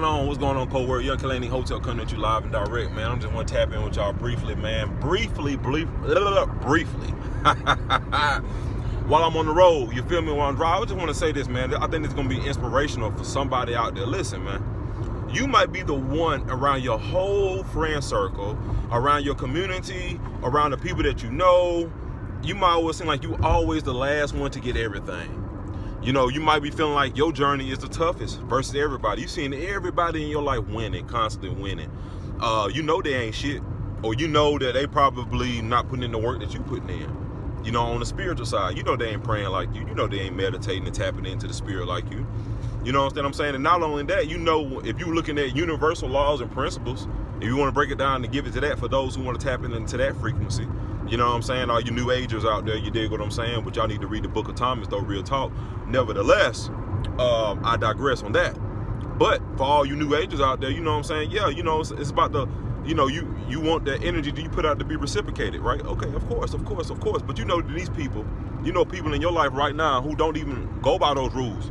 going on? What's going on, co-work? Young K.LaNe Hotel coming at you live and direct, man. I'm just want to tap in with y'all briefly, man. Briefly. While I'm on the road, you feel me, while I'm driving, I just want to say this, man. I think it's going to be inspirational for somebody out there. Listen, man. You might be the one around your whole friend circle, around your community, around the people that you know. You might always seem like you always the last one to get everything. You know, you might be feeling like your journey is the toughest versus everybody. You've seen everybody in your life winning, constantly winning. You know they ain't shit, or you know that they probably not putting in the work that you putting in. You know, on the spiritual side, you know they ain't praying like you. You know they ain't meditating and tapping into the spirit like you. You know what I'm saying? And not only that, you know, if you're looking at universal laws and principles, if you want to break it down and give it to that for those who want to tap into that frequency, you know what I'm saying? All you new agers out there, you dig what I'm saying? But y'all need to read the book of Thomas, though, real talk. Nevertheless, I digress on that. But for all you new agers out there, you know what I'm saying? Yeah, you know, it's about the, you know, you want that energy that you put out to be reciprocated, right? Okay, of course. But you know these people, you know people in your life right now who don't even go by those rules.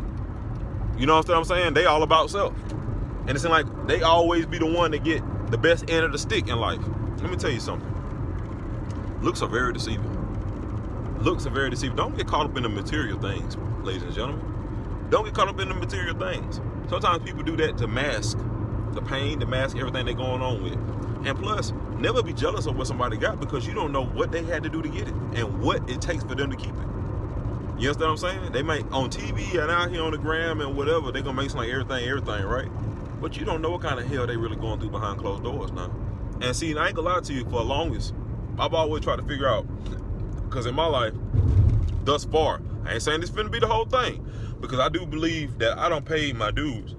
You know what I'm saying? They all about self. And it seems like they always be the one that get the best end of the stick in life. Let me tell you something. Looks are very deceiving. Don't get caught up in the material things, ladies and gentlemen. Don't get caught up in the material things. Sometimes people do that to mask the pain, to mask everything they're going on with. And plus, never be jealous of what somebody got, because you don't know what they had to do to get it and what it takes for them to keep it. You understand what I'm saying? They might, on TV and out here on the gram and whatever, they're going to make it like everything, right? But you don't know what kind of hell they really going through behind closed doors now. And see, I ain't going to lie to you, for the longest, I've always tried to figure out, because in my life, thus far, I ain't saying this finna be the whole thing, because I do believe that I don't pay my dues.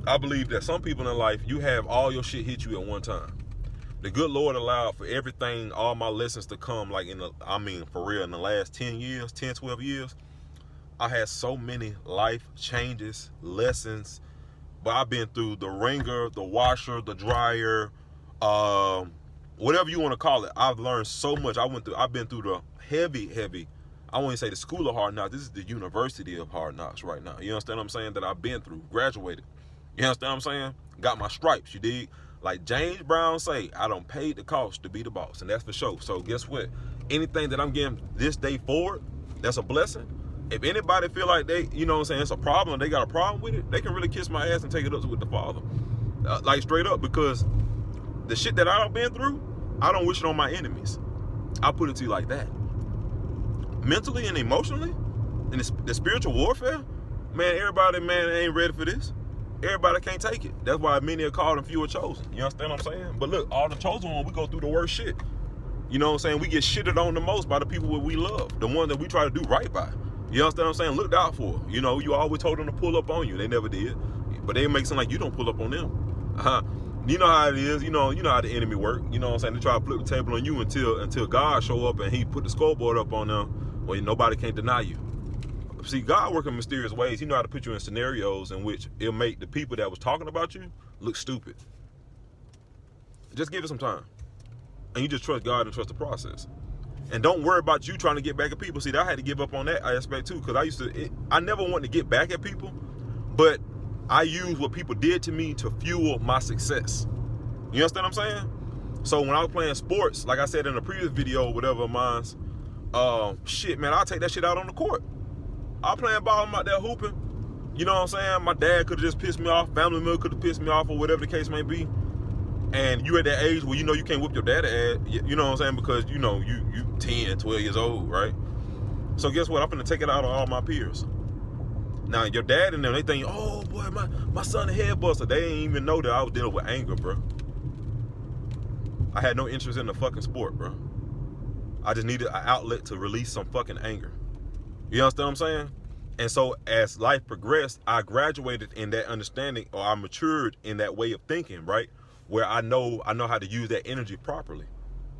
I believe that some people in life, you have all your shit hit you at one time. The good Lord allowed for everything, all my lessons to come, like for real, in the last 10 years, 10, 12 years, I had so many life changes, lessons, but I've been through the wringer, the washer, the dryer, whatever you want to call it. I've learned so much. I've been through the heavy, I won't even say the school of hard knocks. This is the university of hard knocks right now. You understand what I'm saying? That I've been through, graduated. You understand what I'm saying? Got my stripes, you dig? Like James Brown say, I done paid the cost to be the boss, and that's for sure. So guess what? Anything that I'm getting this day forward, that's a blessing. If anybody feel like they, you know what I'm saying, it's a problem, they got a problem with it, they can really kiss my ass and take it up with the Father. Like straight up, because the shit that I've been through, I don't wish it on my enemies. I'll put it to you like that. Mentally and emotionally, and the spiritual warfare, man, everybody, man, ain't ready for this. Everybody can't take it. That's why many are called and few are chosen. You understand what I'm saying? But look, all the chosen ones, we go through the worst shit. You know what I'm saying? We get shitted on the most by the people that we love, the ones that we try to do right by. You understand what I'm saying? Looked out for. You know, you always told them to pull up on you. They never did. But they make it seem like you don't pull up on them. You know how it is. You know how the enemy work. You know what I'm saying? They try to flip the table on you until God show up and he put the scoreboard up on them when nobody can deny you. See, God works in mysterious ways. He know how to put you in scenarios in which it'll make the people that was talking about you look stupid. Just give it some time. And you just trust God and trust the process. And don't worry about you trying to get back at people. See, I had to give up on that aspect too, because I never wanted to get back at people, but I used what people did to me to fuel my success. You understand what I'm saying? So when I was playing sports, like I said in a previous video, whatever of mine's, shit, man, I'll take that shit out on the court. I'm playing ball, I'm out there hooping. You know what I'm saying? My dad could have just pissed me off. Family member could have pissed me off, or whatever the case may be. And you at that age where you know you can't whoop your daddy ass. You know what I'm saying? Because you know you 10, 12 years old, right? So guess what? I'm finna take it out on all my peers. Now your dad and them, they think, oh boy, my son a head buster. They ain't even know that I was dealing with anger, bro. I had no interest in the fucking sport, bro. I just needed an outlet to release some fucking anger. You understand what I'm saying? And so as life progressed, I graduated in that understanding, or I matured in that way of thinking, right? Where I know how to use that energy properly.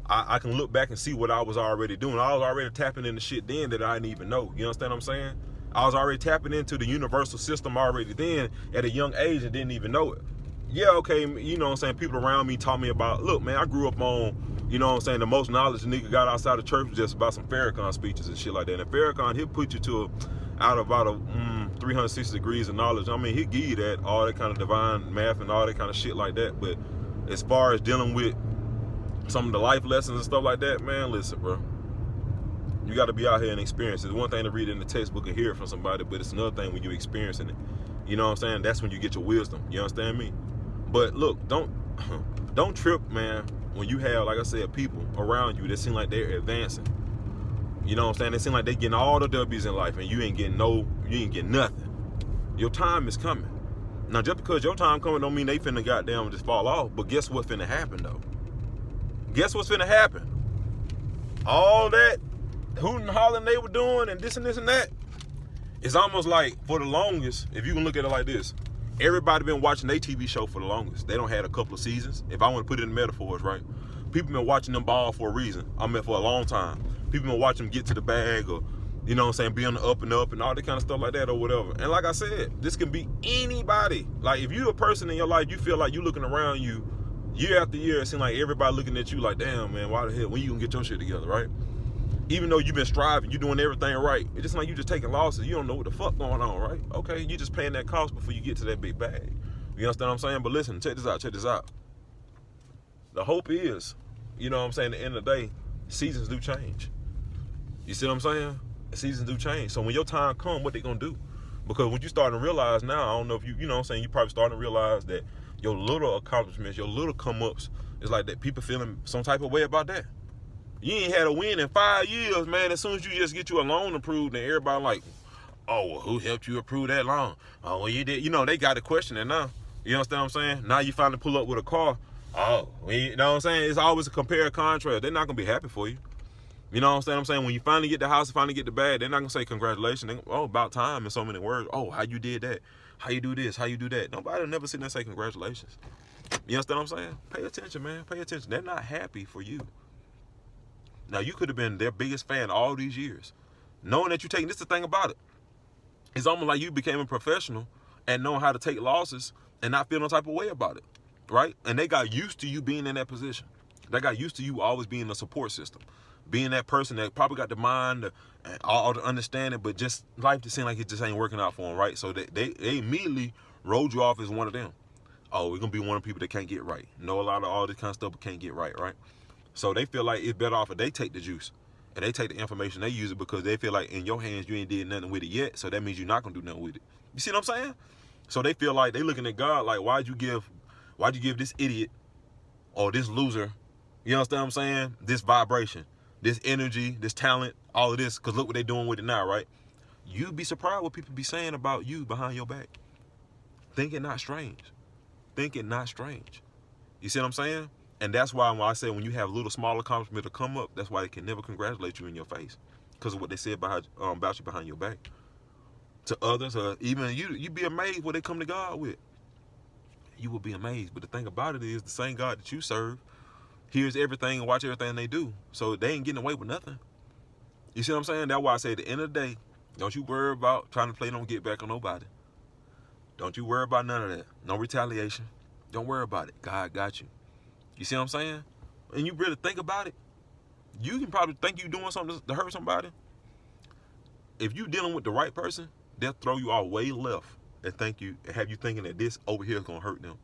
I can look back and see what I was already doing. I was already tapping into shit then that I didn't even know. You understand what I'm saying? I was already tapping into the universal system already then at a young age and didn't even know it. Yeah, okay, you know what I'm saying? People around me taught me about, look, man, I grew up on, you know what I'm saying, the most knowledge a nigga got outside of church was just about some Farrakhan speeches and shit like that. And Farrakhan, he'll put you to out of about 360 degrees of knowledge. I mean, he'll give you that, all that kind of divine math and all that kind of shit like that. But as far as dealing with some of the life lessons and stuff like that, man, listen, bro. You got to be out here and experience it. It's one thing to read it in the textbook and hear it from somebody, but it's another thing when you're experiencing it. You know what I'm saying? That's when you get your wisdom. You understand me? But look, don't trip, man, when you have, like I said, people around you that seem like they're advancing. You know what I'm saying? They seem like they're getting all the W's in life and you ain't getting nothing. Your time is coming. Now, just because your time coming don't mean they finna goddamn just fall off. But guess what's finna happen, though? Guess what's finna happen? All that hooting and hollering they were doing and this and that, it's almost like, for the longest, if you can look at it like this, everybody been watching their TV show for the longest. They don't had a couple of seasons. If I want to put it in metaphors, right? People been watching them ball for a reason. I mean, for a long time. People been watching them get to the bag, or, you know what I'm saying, be on the up and up and all that kind of stuff like that or whatever. And like I said, this can be anybody. Like, if you're a person in your life, you feel like you looking around you year after year, it seems like everybody looking at you like, damn, man, why the hell, when you gonna get your shit together, right? Even though you've been striving, you're doing everything right. It's just like you just taking losses. You don't know what the fuck going on, right? Okay, you just paying that cost before you get to that big bag. You understand what I'm saying? But listen, check this out. The hope is, you know what I'm saying, at the end of the day, seasons do change. You see what I'm saying? Seasons do change. So when your time comes, what they gonna do? Because when you starting to realize now, I don't know if you know what I'm saying, you probably starting to realize that your little accomplishments, your little come-ups, is like that people feeling some type of way about that. You ain't had a win in 5 years, man. As soon as you just get you a loan approved, and everybody like, oh, well, who helped you approve that loan? Oh, well, you did. You know, they got to question it now. You understand what I'm saying? Now you finally pull up with a car. Oh, you know what I'm saying? It's always a compare contrast. They're not going to be happy for you. You know what I'm saying? When you finally get the house, finally get the bag, they're not going to say congratulations. Oh, about time in so many words. Oh, how you did that? How you do this? How you do that? Nobody will never sit there and say congratulations. You understand what I'm saying? Pay attention, man. Pay attention. They're not happy for you. Now, you could have been their biggest fan all these years. Knowing that you're taking, this is the thing about it. It's almost like you became a professional and knowing how to take losses and not feel no type of way about it, right? And they got used to you being in that position. They got used to you always being a support system, being that person that probably got the mind and all the understanding, but just life just seemed like it just ain't working out for them, right? So they immediately rolled you off as one of them. Oh, we're going to be one of the people that can't get right. Know a lot of all this kind of stuff, but can't get right, right? So they feel like it's better off if they take the juice and they take the information, they use it because they feel like in your hands you ain't did nothing with it yet, so that means you're not gonna do nothing with it. You see what I'm saying? So they feel like they looking at God like, why'd you give this idiot or this loser, you understand what I'm saying, this vibration, this energy, this talent, all of this, because look what they doing with it now, right? You'd be surprised what people be saying about you behind your back. Think it not strange. Think it not strange. You see what I'm saying? And that's why when I say when you have little small accomplishments to come up, that's why they can never congratulate you in your face because of what they said about you behind your back. To others, even you'd be amazed what they come to God with. You will be amazed. But the thing about it is the same God that you serve hears everything and watch everything they do. So they ain't getting away with nothing. You see what I'm saying? That's why I say at the end of the day, don't you worry about trying to play no get back on nobody. Don't you worry about none of that. No retaliation. Don't worry about it. God got you. You see what I'm saying? And you really think about it, you can probably think you doing something to hurt somebody. If you dealing with the right person, they'll throw you all way left and have you thinking that this over here is gonna hurt them.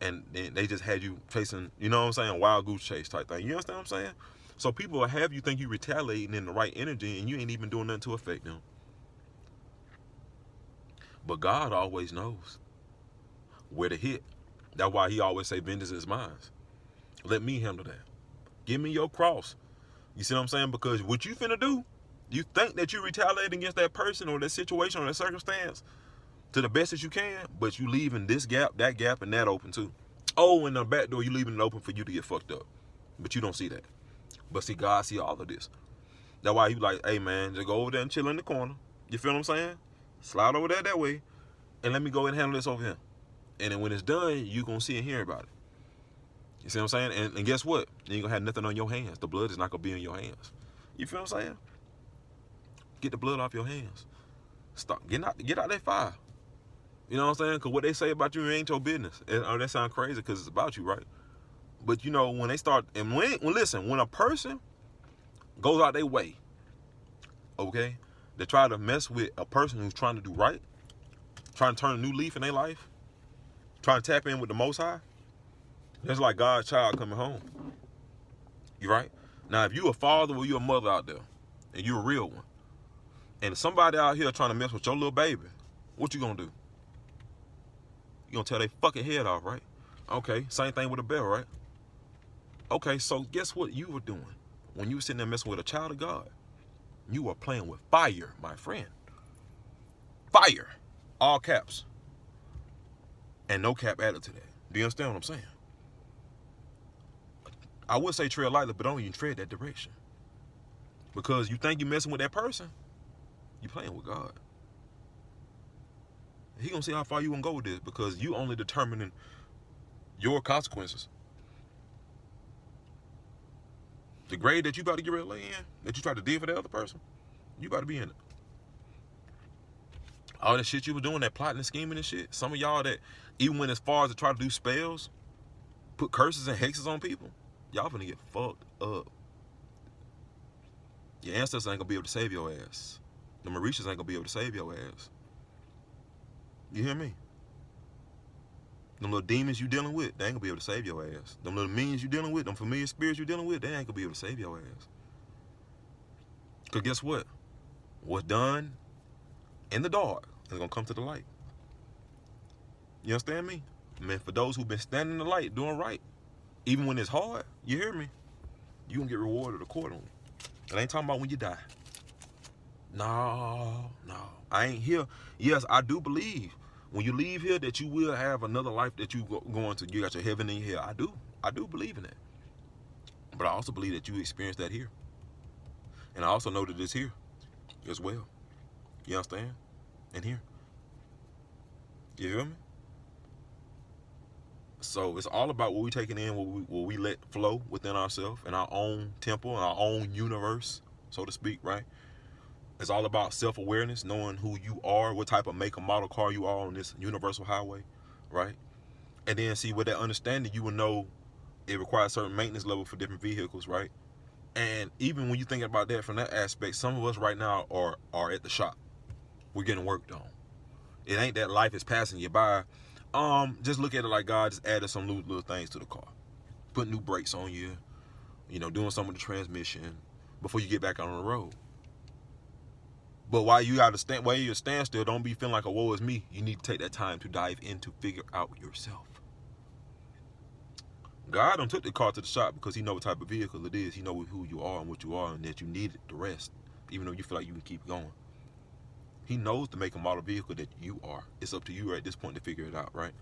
And then they just had you facing, you know what I'm saying, wild goose chase type thing. You understand what I'm saying? So people will have you think you retaliating in the right energy and you ain't even doing nothing to affect them. But God always knows where to hit. That's why he always say, vengeance is mine. Let me handle that. Give me your cross. You see what I'm saying? Because what you finna do, you think that you retaliate against that person or that situation or that circumstance to the best that you can, but you leaving this gap, and that open too. Oh, and the back door, you leaving it open for you to get fucked up. But you don't see that. But see, God see all of this. That's why he like, hey man, just go over there and chill in the corner. You feel what I'm saying? Slide over there that way, and let me go and handle this over here. And then when it's done, you going to see and hear about it. You see what I'm saying? And guess what? You ain't going to have nothing on your hands. The blood is not going to be in your hands. You feel what I'm saying? Get the blood off your hands. Stop. Get out that fire. You know what I'm saying? Because what they say about you ain't your business. That sounds crazy because it's about you, right? But, you know, when they start, and listen, when a person goes out their way, okay, that try to mess with a person who's trying to do right, trying to turn a new leaf in their life, trying to tap in with the Most High, that's like God's child coming home. You right? Now, if you a father or you a mother out there, and you a real one, and somebody out here trying to mess with your little baby, what you gonna do? You gonna tear their fucking head off, right? Okay, same thing with a bell, right? Okay, so guess what you were doing when you were sitting there messing with a child of God? You were playing with fire, my friend. Fire. All caps. And no cap added to that. Do you understand what I'm saying? I would say tread lightly, but don't even tread that direction. Because you think you're messing with that person, you're playing with God. He gonna see how far you gonna go with this, because you only determining your consequences. The grade that you about to get ready to lay in, that you try to deal for the other person, you about to be in it. All that shit you were doing, that plotting and scheming and shit, some of y'all that even went as far as to try to do spells, put curses and hexes on people, y'all finna get fucked up. Your ancestors ain't gonna be able to save your ass. The Mauritians ain't gonna be able to save your ass. You hear me? Them little demons you dealing with, they ain't gonna be able to save your ass. Them little minions you dealing with, them familiar spirits you dealing with, they ain't gonna be able to save your ass. Because guess what? What's done in the dark is gonna come to the light. You understand me? Man, for those who've been standing in the light, doing right, even when it's hard, you hear me? You gonna get rewarded accordingly. And I ain't talking about when you die. No. I ain't here. Yes, I do believe when you leave here that you will have another life that you going to. You got your heaven in here. I do believe in that. But I also believe that you experience that here. And I also know that it's here as well. You understand? And here. You hear me? So it's all about what we taking in, what we let flow within ourselves, in our own temple, in our own universe, so to speak, right? It's all about self-awareness, knowing who you are, what type of make and model car you are on this universal highway, right? And then see, with that understanding, you will know it requires certain maintenance level for different vehicles, right? And even when you think about that from that aspect, some of us right now are at the shop. We're getting worked on. It ain't that life is passing you by. Just look at it like God just added some little things to the car. Put new brakes on you, doing some of the transmission before you get back on the road. But while you stand still, don't be feeling like a woe is me. You need to take that time to dive in to figure out yourself. God done took the car to the shop because he know what type of vehicle it is. He know who you are and what you are, and that you need the rest, even though you feel like you can keep going. He knows the make and model vehicle that you are. It's up to you at this point to figure it out, right?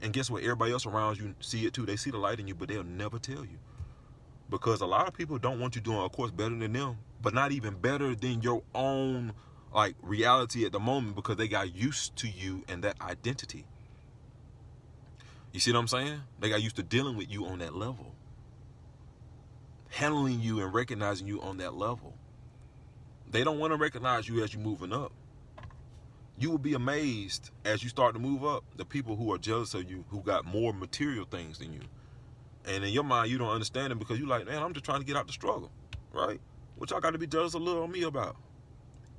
And guess what? Everybody else around you see it too. They see the light in you, but they'll never tell you. Because a lot of people don't want you doing, of course, better than them, but not even better than your own reality at the moment, because they got used to you and that identity. You see what I'm saying? They got used to dealing with you on that level. Handling you and recognizing you on that level. They don't want to recognize you as you're moving up. You will be amazed as you start to move up, the people who are jealous of you, who got more material things than you. And in your mind, you don't understand it because you're like, man, I'm just trying to get out the struggle, right? What y'all got to be jealous a little on me about?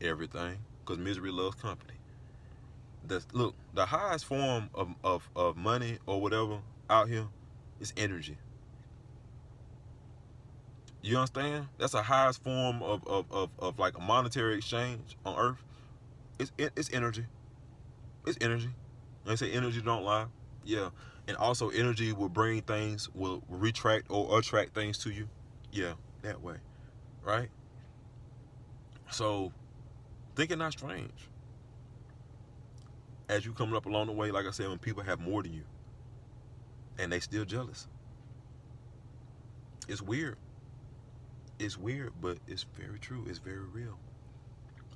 Everything, because misery loves company. Look, the highest form of money or whatever out here is energy. You understand? That's the highest form of like a monetary exchange on earth. It's energy. It's energy. They say energy don't lie. Yeah. And also energy will bring things, will retract or attract things to you. Yeah, that way. Right? So think it not strange. As you coming up along the way, like I said, when people have more than you and they still jealous. It's weird. It's weird, but it's very true. It's very real.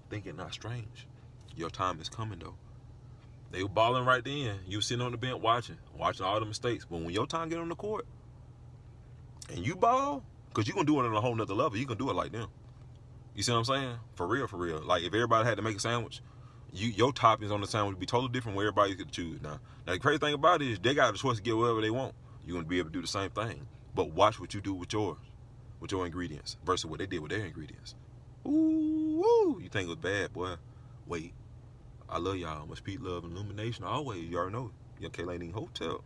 Think it not strange. Your time is coming though. They were balling right then. You sitting on the bench watching all the mistakes. But when your time get on the court and you ball, because you're going to do it on a whole nother level. You can do it like them. You see what I'm saying? For real, for real. Like if everybody had to make a sandwich, your toppings on the sandwich would be totally different where everybody could choose. Now the crazy thing about it is they got the choice to get whatever they want. You're going to be able to do the same thing. But watch what you do with yours, with your ingredients versus what they did with their ingredients. Ooh. Woo! You think it was bad, boy? Wait. I love y'all. Much peace, love, and illumination always. You already know. Your K.LaNe Hotel.